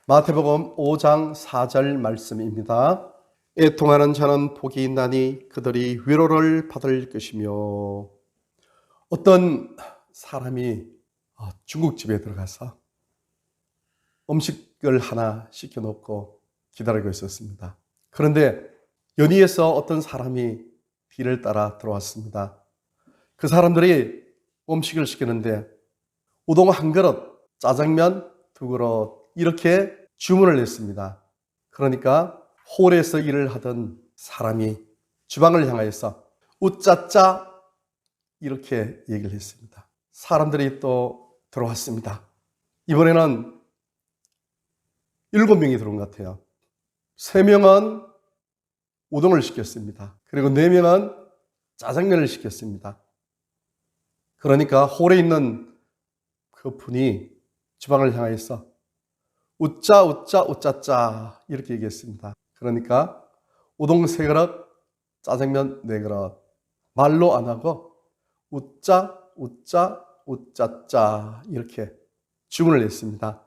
마태복음 5장 4절 말씀입니다. 애통하는 자는 복이 있나니 그들이 위로를 받을 것이며. 어떤 사람이 중국집에 들어가서 음식을 하나 시켜놓고 기다리고 있었습니다. 그런데 연희에서 어떤 사람이 뒤를 따라 들어왔습니다. 그 사람들이 음식을 시키는데 우동 한 그릇, 짜장면 두 그릇 이렇게 주문을 했습니다. 그러니까 홀에서 일을 하던 사람이 주방을 향하여서 우짜짜 이렇게 얘기를 했습니다. 사람들이 또 들어왔습니다. 이번에는 7명이 들어온 것 같아요. 3명은 우동을 시켰습니다. 그리고 4명은 짜장면을 시켰습니다. 그러니까 홀에 있는 그 분이 주방을 향해서 우짜 우짜 우짜짜 이렇게 얘기했습니다. 그러니까 우동 3그릇, 짜장면 4그릇 말로 안 하고 우짜 우짜 우짜짜 이렇게 주문을 했습니다.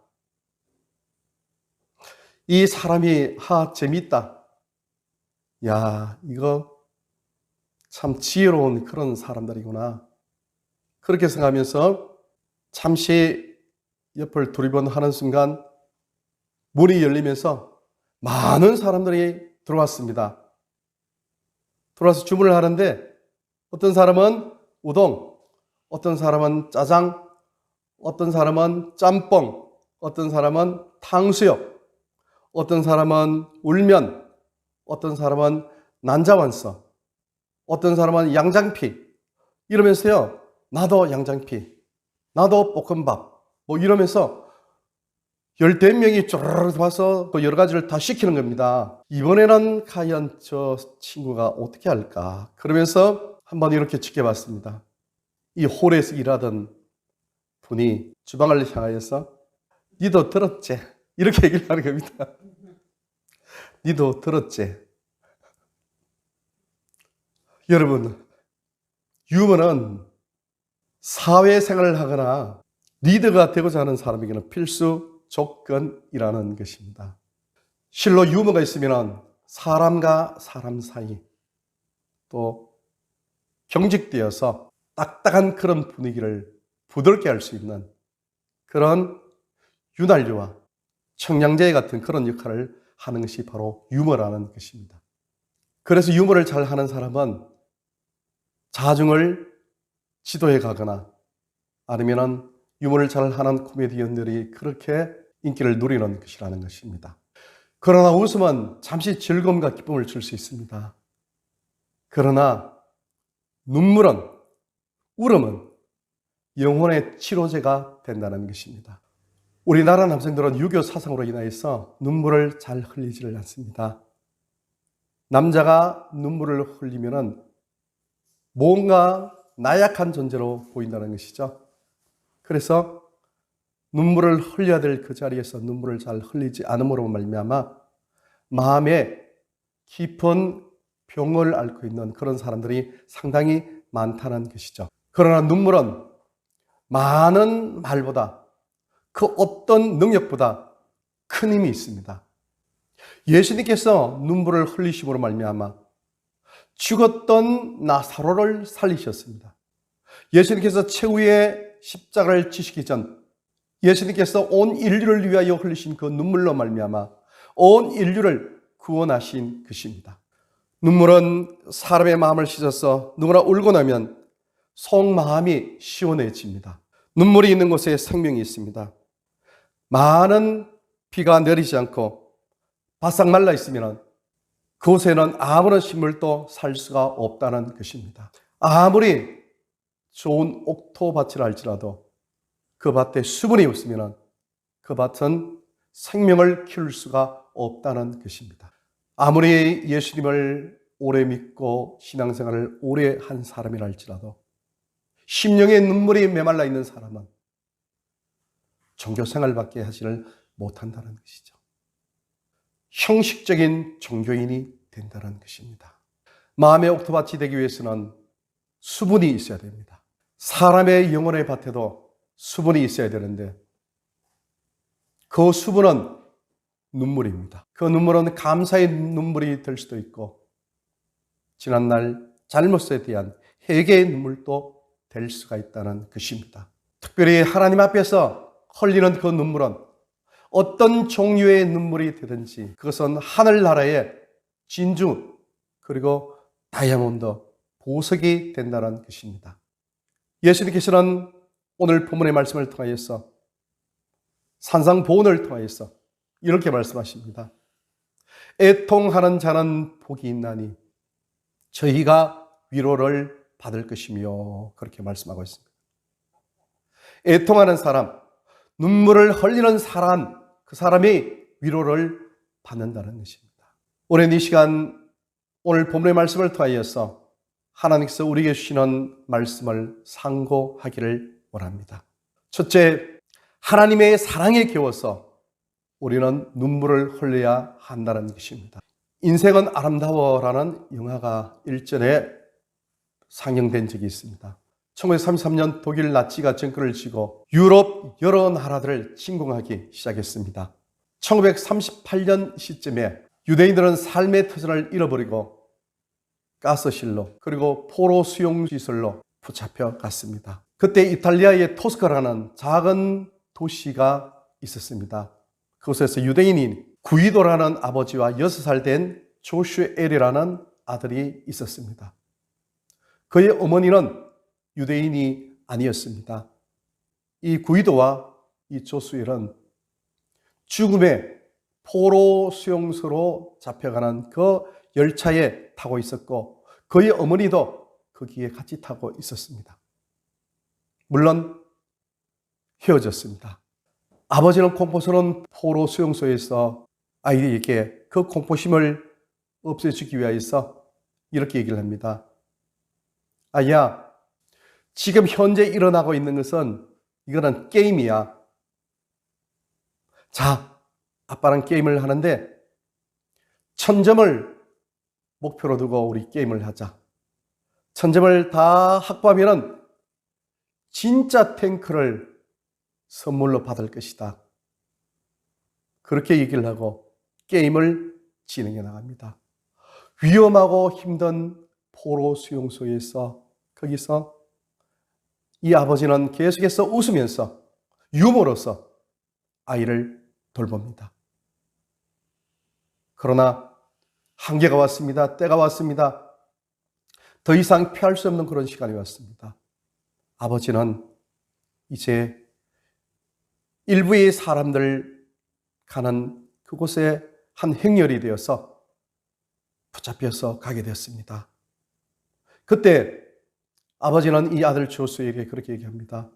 이 사람이 재밌다. 야, 이거 참 지혜로운 그런 사람들이구나. 그렇게 생각하면서 잠시 옆을 두리번하는 순간 문이 열리면서 많은 사람들이 들어왔습니다. 들어와서 주문을 하는데 어떤 사람은 우동, 어떤 사람은 짜장, 어떤 사람은 짬뽕, 어떤 사람은 탕수육, 어떤 사람은 울면, 어떤 사람은 난자완서, 어떤 사람은 양장피 이러면서요. 나도 양장피, 나도 볶음밥 뭐 이러면서 14명이 쪼르르 와서 여러 가지를 다 시키는 겁니다. 이번에는 과연 저 친구가 어떻게 할까? 그러면서 한번 이렇게 지켜봤습니다. 이 홀에서 일하던 분이 주방을 향하여서 니도 들었지? 이렇게 얘기를 하는 겁니다. 니도 들었지? 여러분, 유머는 사회생활을 하거나 리더가 되고자 하는 사람에게는 필수 조건이라는 것입니다. 실로 유머가 있으면 사람과 사람 사이 또 경직되어서 딱딱한 그런 분위기를 부드럽게 할 수 있는 그런 윤활유와 청량제 같은 그런 역할을 하는 것이 바로 유머라는 것입니다. 그래서 유머를 잘 하는 사람은 자중을 지도해 가거나 아니면 유머를 잘 하는 코미디언들이 그렇게 인기를 누리는 것이라는 것입니다. 그러나 웃음은 잠시 즐거움과 기쁨을 줄 수 있습니다. 그러나 눈물은, 울음은 영혼의 치료제가 된다는 것입니다. 우리나라 남성들은 유교 사상으로 인하여서 눈물을 잘 흘리지를 않습니다. 남자가 눈물을 흘리면 뭔가 나약한 존재로 보인다는 것이죠. 그래서 눈물을 흘려야 될 그 자리에서 눈물을 잘 흘리지 않음으로 말미암아 마음에 깊은 병을 앓고 있는 그런 사람들이 상당히 많다는 것이죠. 그러나 눈물은 많은 말보다 그 어떤 능력보다 큰 힘이 있습니다. 예수님께서 눈물을 흘리심으로 말미암아 죽었던 나사로를 살리셨습니다. 예수님께서 최후의 십자가를 지시기 전 예수님께서 온 인류를 위하여 흘리신 그 눈물로 말미암아 온 인류를 구원하신 것입니다. 눈물은 사람의 마음을 씻어서 누구나 울고 나면 속마음이 시원해집니다. 눈물이 있는 곳에 생명이 있습니다. 많은 비가 내리지 않고 바싹 말라 있으면 그곳에는 아무런 식물도 살 수가 없다는 것입니다. 아무리 좋은 옥토밭이라 할지라도 그 밭에 수분이 없으면 그 밭은 생명을 키울 수가 없다는 것입니다. 아무리 예수님을 오래 믿고 신앙생활을 오래 한 사람이라 할지라도 심령의 눈물이 메말라 있는 사람은 종교생활밖에 하지를 못한다는 것이죠. 형식적인 종교인이 된다는 것입니다. 마음의 옥토밭이 되기 위해서는 수분이 있어야 됩니다. 사람의 영혼의 밭에도 수분이 있어야 되는데 그 수분은 눈물입니다. 그 눈물은 감사의 눈물이 될 수도 있고 지난날 잘못에 대한 회개의 눈물도 될 수가 있다는 것입니다. 특별히 하나님 앞에서 흘리는 그 눈물은 어떤 종류의 눈물이 되든지 그것은 하늘나라의 진주 그리고 다이아몬드, 보석이 된다는 것입니다. 예수님께서는 오늘 본문의 말씀을 통하여서 산상보훈을 통하여서 이렇게 말씀하십니다. 애통하는 자는 복이 있나니 저희가 위로를 받을 것이며 그렇게 말씀하고 있습니다. 애통하는 사람, 눈물을 흘리는 사람, 그 사람이 위로를 받는다는 것입니다. 오랜 이 시간 오늘 본문의 말씀을 통하여서 하나님께서 우리에게 주시는 말씀을 상고하기를 원합니다. 첫째, 하나님의 사랑에 겨워서 우리는 눈물을 흘려야 한다는 것입니다. 인생은 아름다워라는 영화가 일전에 상영된 적이 있습니다. 1933년 독일 나치가 정권을 쥐고 유럽 여러 나라들을 침공하기 시작했습니다. 1938년 시점에 유대인들은 삶의 터전을 잃어버리고 가스실로 그리고 포로 수용시설로 붙잡혀 갔습니다. 그때 이탈리아의 토스카라는 작은 도시가 있었습니다. 그곳에서 유대인인 구이도라는 아버지와 6살 된 조슈엘이라는 아들이 있었습니다. 그의 어머니는 유대인이 아니었습니다. 이 구이도와 이 조슈엘은 죽음의 포로 수용소로 잡혀가는 그 열차에 타고 있었고 그의 어머니도 거기에 같이 타고 있었습니다. 물론 헤어졌습니다. 아버지는 공포스러운 포로 수용소에서 아이에게 그 공포심을 없애주기 위해서 이렇게 얘기를 합니다. 아이야, 지금 현재 일어나고 있는 것은 이거는 게임이야. 자, 아빠랑 게임을 하는데 1000점을 목표로 두고 우리 게임을 하자. 1000점을 다 확보하면은 진짜 탱크를 선물로 받을 것이다. 그렇게 얘기를 하고 게임을 진행해 나갑니다. 위험하고 힘든 포로 수용소에서 거기서 이 아버지는 계속해서 웃으면서 유머로서 아이를 돌봅니다. 그러나 한계가 왔습니다. 때가 왔습니다. 더 이상 피할 수 없는 그런 시간이 왔습니다. 아버지는 이제 일부의 사람들 가는 그곳에 한 행렬이 되어서 붙잡혀서 가게 되었습니다. 그때 아버지는 이 아들 조수에게 그렇게 얘기합니다.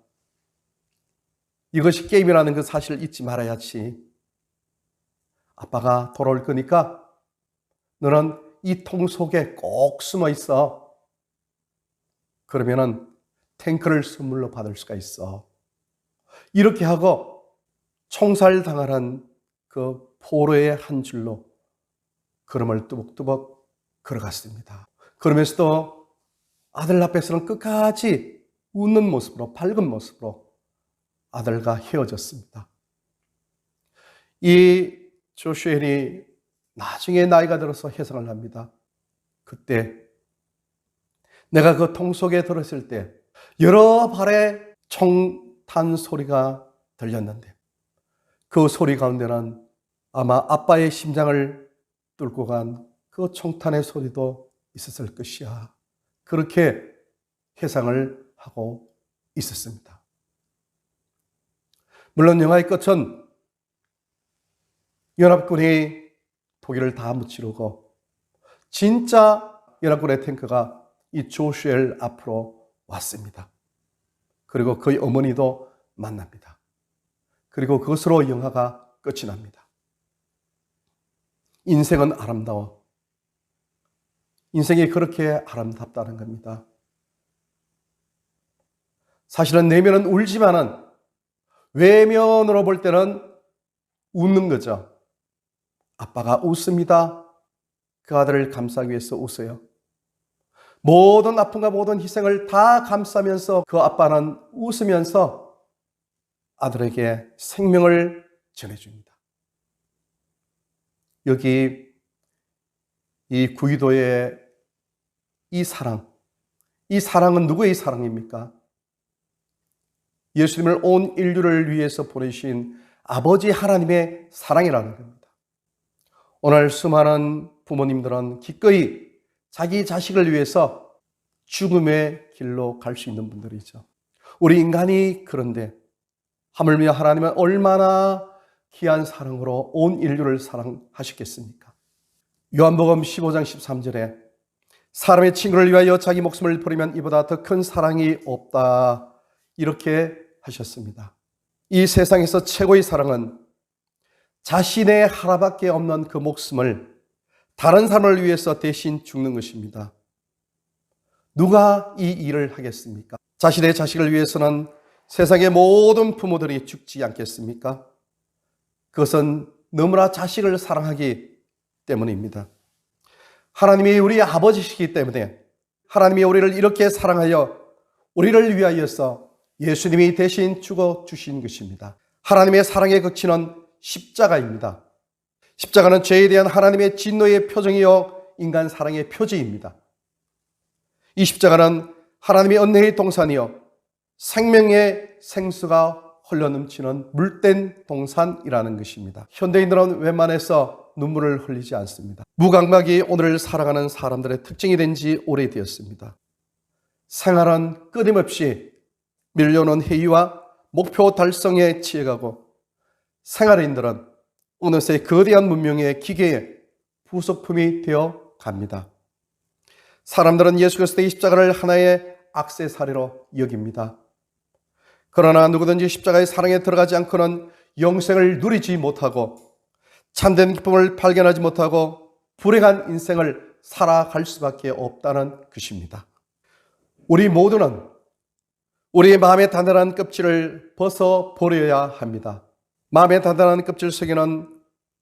이것이 게임이라는 그 사실을 잊지 말아야지. 아빠가 돌아올 거니까 너는 이 통 속에 꼭 숨어 있어. 그러면은 탱크를 선물로 받을 수가 있어. 이렇게 하고 총살당하는 그 포로의 한 줄로 걸음을 뚜벅뚜벅 걸어갔습니다. 그러면서도 아들 앞에서는 끝까지 웃는 모습으로, 밝은 모습으로 아들과 헤어졌습니다. 이 조슈엘이 나중에 나이가 들어서 회상을 합니다. 그때 내가 그 통 속에 들었을 때 여러 발의 총탄 소리가 들렸는데 그 소리 가운데는 아마 아빠의 심장을 뚫고 간 그 총탄의 소리도 있었을 것이야. 그렇게 회상을 하고 있었습니다. 물론 영화의 끝은 연합군이 독일을 다 무찌르고 진짜 연합군의 탱크가 이 조슈엘 앞으로 왔습니다. 그리고 그의 어머니도 만납니다. 그리고 그것으로 영화가 끝이 납니다. 인생은 아름다워. 인생이 그렇게 아름답다는 겁니다. 사실은 내면은 울지만은 외면으로 볼 때는 웃는 거죠. 아빠가 웃습니다. 그 아들을 감싸기 위해서 웃어요. 모든 아픔과 모든 희생을 다 감싸면서 그 아빠는 웃으면서 아들에게 생명을 전해줍니다. 여기 이 구기도의 이 사랑은 누구의 사랑입니까? 예수님을 온 인류를 위해서 보내신 아버지 하나님의 사랑이라는 겁니다. 오늘 수많은 부모님들은 기꺼이 자기 자식을 위해서 죽음의 길로 갈 수 있는 분들이죠. 우리 인간이 그런데 하물며 하나님은 얼마나 귀한 사랑으로 온 인류를 사랑하셨겠습니까? 요한복음 15장 13절에 사람의 친구를 위하여 자기 목숨을 버리면 이보다 더 큰 사랑이 없다, 이렇게 하셨습니다. 이 세상에서 최고의 사랑은 자신의 하나밖에 없는 그 목숨을 다른 사람을 위해서 대신 죽는 것입니다. 누가 이 일을 하겠습니까? 자신의 자식을 위해서는 세상의 모든 부모들이 죽지 않겠습니까? 그것은 너무나 자식을 사랑하기 때문입니다. 하나님이 우리 아버지시기 때문에 하나님이 우리를 이렇게 사랑하여 우리를 위하여서 예수님이 대신 죽어 주신 것입니다. 하나님의 사랑의 극치는 십자가입니다. 십자가는 죄에 대한 하나님의 진노의 표정이요 인간 사랑의 표지입니다. 이 십자가는 하나님의 은혜의 동산이요 생명의 생수가 흘러넘치는 물된 동산이라는 것입니다. 현대인들은 웬만해서 눈물을 흘리지 않습니다. 무감각이 오늘 살아가는 사람들의 특징이 된 지 오래되었습니다. 생활은 끊임없이 밀려오는 회의와 목표 달성에 치여가고 생활인들은 어느새 거대한 문명의 기계의 부속품이 되어 갑니다. 사람들은 예수 그리스도의 십자가를 하나의 액세서리로 여깁니다. 그러나 누구든지 십자가의 사랑에 들어가지 않고는 영생을 누리지 못하고 참된 기쁨을 발견하지 못하고 불행한 인생을 살아갈 수밖에 없다는 것입니다. 우리 모두는 우리의 마음의 단단한 껍질을 벗어버려야 합니다. 마음의 단단한 껍질 속에는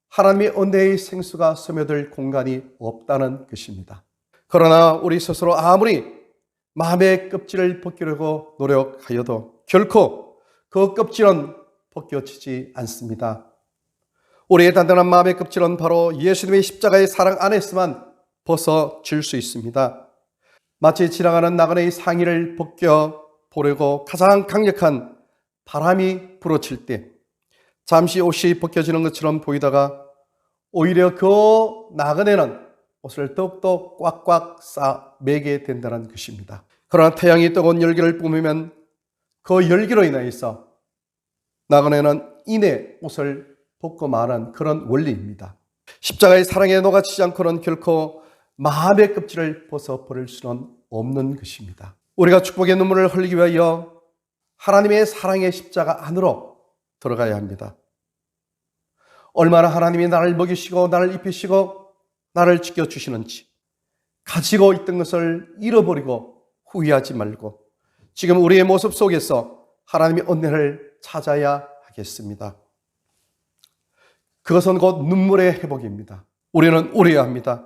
하나님의 은혜의 생수가 스며들 공간이 없다는 것입니다. 그러나 우리 스스로 아무리 마음의 껍질을 벗기려고 노력하여도 결코 그 껍질은 벗겨지지 않습니다. 우리의 단단한 마음의 껍질은 바로 예수님의 십자가의 사랑 안에서만 벗어질 수 있습니다. 마치 지나가는 나그네의 상의를 벗겨보려고 가장 강력한 바람이 불어칠 때 잠시 옷이 벗겨지는 것처럼 보이다가 오히려 그 나그네는 옷을 더욱더 꽉꽉 싸 매게 된다는 것입니다. 그러나 태양이 뜨거운 열기를 뿜으면 그 열기로 인하여서 나그네는 이내 옷을 벗고 마는 그런 원리입니다. 십자가의 사랑에 녹아치지 않고는 결코 마음의 껍질을 벗어버릴 수는 없는 것입니다. 우리가 축복의 눈물을 흘리기 위하여 하나님의 사랑의 십자가 안으로 들어가야 합니다. 얼마나 하나님이 나를 먹이시고 나를 입히시고 나를 지켜주시는지 가지고 있던 것을 잃어버리고 후회하지 말고 지금 우리의 모습 속에서 하나님의 은혜를 찾아야 하겠습니다. 그것은 곧 눈물의 회복입니다. 우리는 울어야 합니다.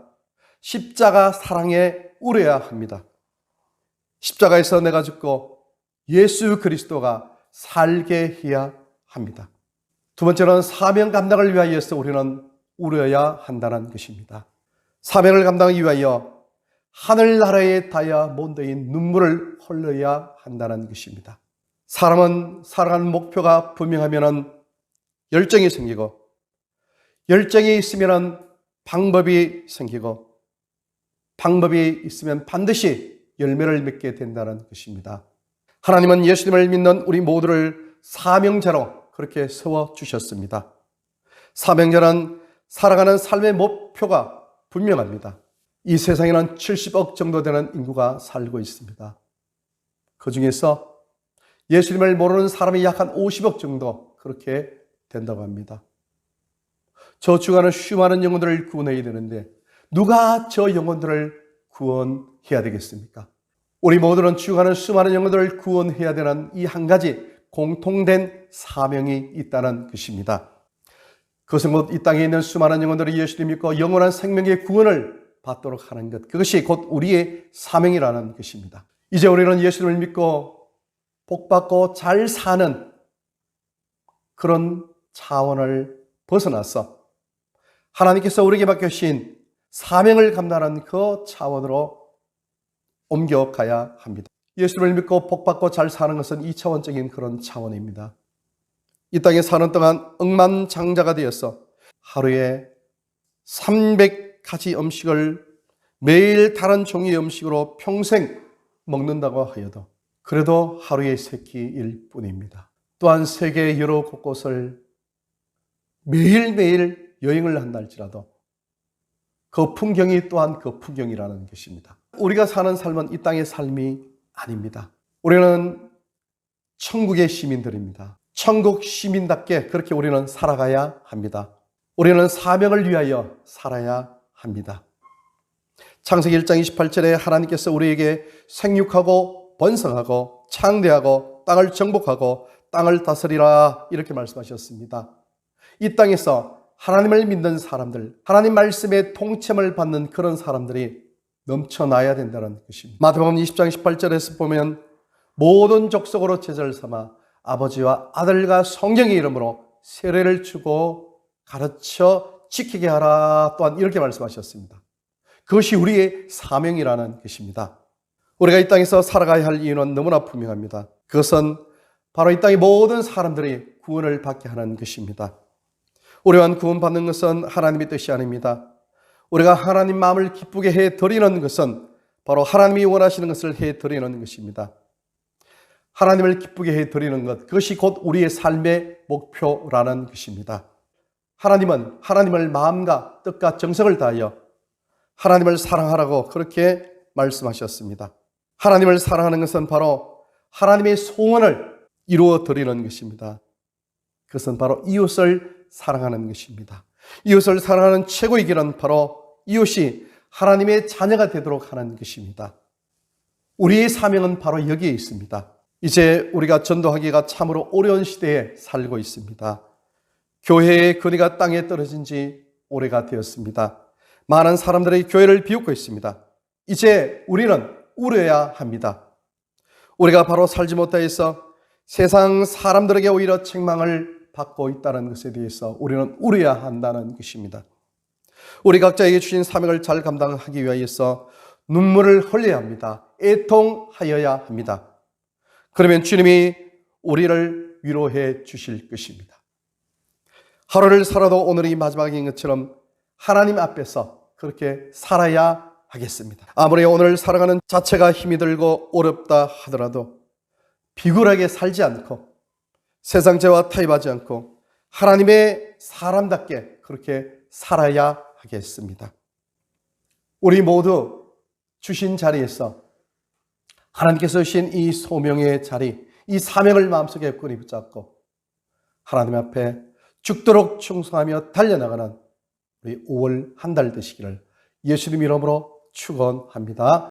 십자가 사랑에 울어야 합니다. 십자가에서 내가 죽고 예수 그리스도가 살게 해야 합니다. 두 번째는 사명 감당을 위하여서 우리는 울어야 한다는 것입니다. 사명을 감당하기 위하여 하늘나라의 다이아몬드인 눈물을 흘려야 한다는 것입니다. 사람은 살아가는 목표가 분명하면 열정이 생기고 열정이 있으면 방법이 생기고 방법이 있으면 반드시 열매를 맺게 된다는 것입니다. 하나님은 예수님을 믿는 우리 모두를 사명자로 그렇게 세워주셨습니다. 사명자는 살아가는 삶의 목표가 분명합니다. 이 세상에는 70억 정도 되는 인구가 살고 있습니다. 그 중에서 예수님을 모르는 사람이 약 한 50억 정도 그렇게 된다고 합니다. 저 주간은 수많은 영혼들을 구원해야 되는데 누가 저 영혼들을 구원해야 되겠습니까? 우리 모두는 주간은 수많은 영혼들을 구원해야 되는 이 한 가지 공통된 사명이 있다는 것입니다. 그것은 곧 이 땅에 있는 수많은 영혼들이 예수를 믿고 영원한 생명의 구원을 받도록 하는 것, 그것이 곧 우리의 사명이라는 것입니다. 이제 우리는 예수를 믿고 복받고 잘 사는 그런 차원을 벗어나서 하나님께서 우리에게 맡겨주신 사명을 감당하는 그 차원으로 옮겨가야 합니다. 예수를 믿고 복받고 잘 사는 것은 2차원적인 그런 차원입니다. 이 땅에 사는 동안 억만장자가 되어서 하루에 300가지 음식을 매일 다른 종류의 음식으로 평생 먹는다고 하여도 그래도 하루에 3끼일 뿐입니다. 또한 세계 여러 곳곳을 매일매일 여행을 한다 할지라도 그 풍경이 또한 그 풍경이라는 것입니다. 우리가 사는 삶은 이 땅의 삶이 아닙니다. 우리는 천국의 시민들입니다. 천국 시민답게 그렇게 우리는 살아가야 합니다. 우리는 사명을 위하여 살아야 합니다. 창세기 1장 28절에 하나님께서 우리에게 생육하고 번성하고 창대하고 땅을 정복하고 땅을 다스리라 이렇게 말씀하셨습니다. 이 땅에서 하나님을 믿는 사람들, 하나님 말씀의 통첨을 받는 그런 사람들이 넘쳐나야 된다는 것입니다. 마태복음 20장 18절에서 보면 모든 족속으로 제자를 삼아 아버지와 아들과 성령의 이름으로 세례를 주고 가르쳐 지키게 하라 또한 이렇게 말씀하셨습니다. 그것이 우리의 사명이라는 것입니다. 우리가 이 땅에서 살아가야 할 이유는 너무나 분명합니다. 그것은 바로 이 땅의 모든 사람들이 구원을 받게 하는 것입니다. 우리만 구원받는 것은 하나님의 뜻이 아닙니다. 우리가 하나님 마음을 기쁘게 해드리는 것은 바로 하나님이 원하시는 것을 해드리는 것입니다. 하나님을 기쁘게 해드리는 것, 그것이 곧 우리의 삶의 목표라는 것입니다. 하나님은 하나님을 마음과 뜻과 정성을 다하여 하나님을 사랑하라고 그렇게 말씀하셨습니다. 하나님을 사랑하는 것은 바로 하나님의 소원을 이루어 드리는 것입니다. 그것은 바로 이웃을 사랑하는 것입니다. 이웃을 사랑하는 최고의 길은 바로 이웃이 하나님의 자녀가 되도록 하는 것입니다. 우리의 사명은 바로 여기에 있습니다. 이제 우리가 전도하기가 참으로 어려운 시대에 살고 있습니다. 교회의 근위가 땅에 떨어진 지 오래가 되었습니다. 많은 사람들이 교회를 비웃고 있습니다. 이제 우리는 울어야 합니다. 우리가 바로 살지 못하여서 세상 사람들에게 오히려 책망을 받고 있다는 것에 대해서 우리는 울어야 한다는 것입니다. 우리 각자에게 주신 사명을 잘 감당하기 위하여서 눈물을 흘려야 합니다. 애통하여야 합니다. 그러면 주님이 우리를 위로해 주실 것입니다. 하루를 살아도 오늘이 마지막인 것처럼 하나님 앞에서 그렇게 살아야 하겠습니다. 아무리 오늘 살아가는 자체가 힘이 들고 어렵다 하더라도 비굴하게 살지 않고 세상 죄와 타협하지 않고 하나님의 사람답게 그렇게 살아야 하겠습니다. 우리 모두 주신 자리에서 하나님께서 주신 이 소명의 자리, 이 사명을 마음속에 끈히 붙잡고 하나님 앞에 죽도록 충성하며 달려나가는 우리 5월 한 달 되시기를 예수님 이름으로 축원합니다.